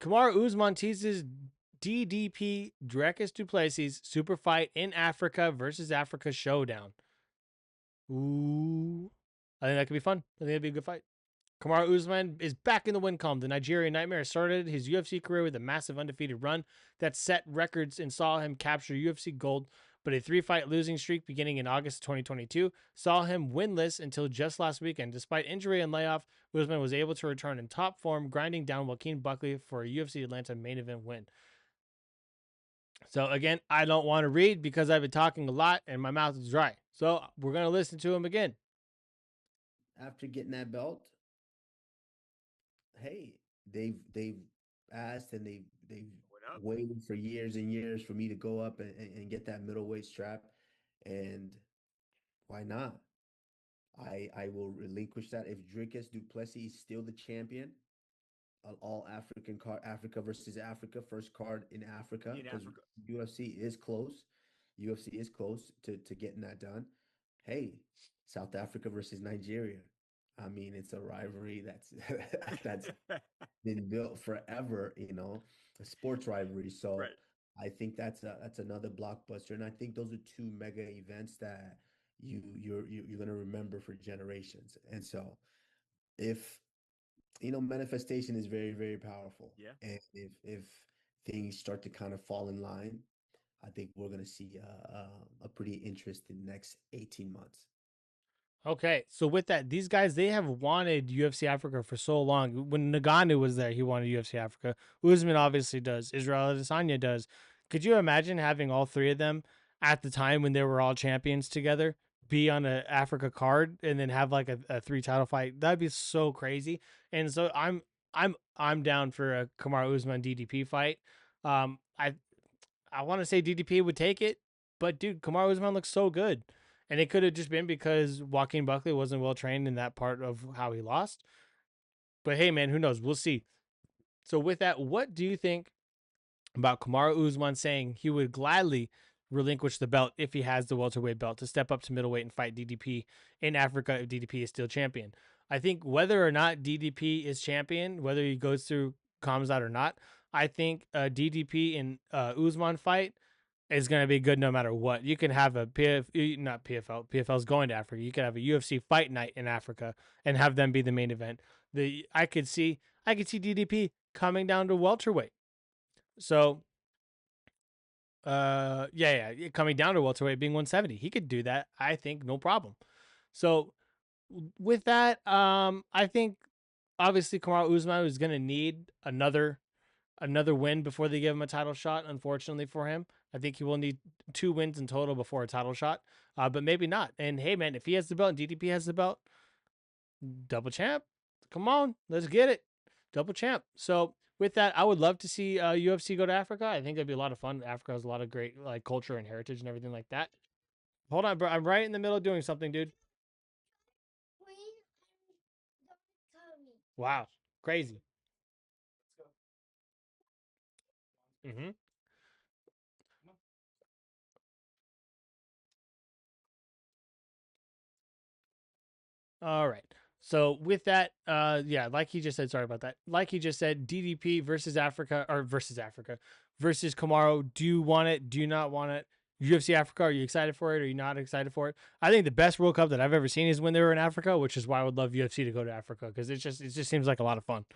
Kamaru Usman teases DDP Dricus Du Plessis super fight in Africa versus Africa showdown. Ooh. I think that could be fun. I think it'd be a good fight. Kamaru Usman is back in the win column. The Nigerian Nightmare started his UFC career with a massive undefeated run that set records and saw him capture UFC gold, but a 3-fight losing streak beginning in August 2022 saw him winless until just last weekend. Despite injury and layoff, Usman was able to return in top form, grinding down Joaquin Buckley for a UFC Atlanta main event win. So again, I don't want to read because I've been talking a lot and my mouth is dry. So we're going to listen to him again. After getting that belt, hey, they've asked and they've waited for years and years for me to go up and get that middleweight strap, and why not? I will relinquish that if Dricus Du Plessis is still the champion. All African card, Africa versus Africa, first card in Africa, because UFC is close. UFC is close to getting that done. Hey, South Africa versus Nigeria. I mean, it's a rivalry that's been built forever, a sports rivalry. So I think that's another blockbuster, and I think those are two mega events that you're gonna remember for generations. And so if manifestation is very, very powerful. Yeah. And if things start to kind of fall in line, I think we're going to see a pretty interesting next 18 months. Okay, so with that, these guys, they have wanted UFC Africa for so long. When Nagano was there, he wanted UFC Africa. Usman obviously does. Israel Adesanya does. Could you imagine having all three of them at the time when they were all champions together be on an Africa card and then have like a 3 title fight? That'd be so crazy. And so I'm down for a Kamaru Usman DDP fight. I want to say DDP would take it, but dude, Kamaru Usman looks so good. And it could have just been because Joaquin Buckley wasn't well trained in that part of how he lost. But hey, man, who knows? We'll see. So with that, what do you think about Kamaru Usman saying he would gladly relinquish the belt if he has the welterweight belt to step up to middleweight and fight DDP in Africa if DDP is still champion? I think whether or not DDP is champion, whether he goes through Kamzat or not, I think a DDP and Usman fight is going to be good no matter what. You can have a not PFL. PFL is going to Africa. You can have a UFC fight night in Africa and have them be the main event. I could see DDP coming down to welterweight. So, coming down to welterweight being 170, he could do that. I think no problem. So, with that, I think obviously Kamaru Usman is going to need another win before they give him a title shot. Unfortunately for him, I think he will need 2 wins in total before a title shot, but maybe not. And hey, man, if he has the belt and DDP has the belt, double champ. Come on, let's get it, double champ. So with that, I would love to see UFC go to Africa. I think that'd be a lot of fun. Africa has a lot of great like culture and heritage and everything like that. Hold on, bro. I'm right in the middle of doing something, dude. Wow, crazy. Mm-hmm. All right. So with that, like he just said, sorry about that. Like he just said, DDP versus Africa versus Kamaru. Do you want it? Do you not want it? UFC Africa, are you excited for it? Are you not excited for it? I think the best World Cup that I've ever seen is when they were in Africa, which is why I would love UFC to go to Africa because it just seems like a lot of fun.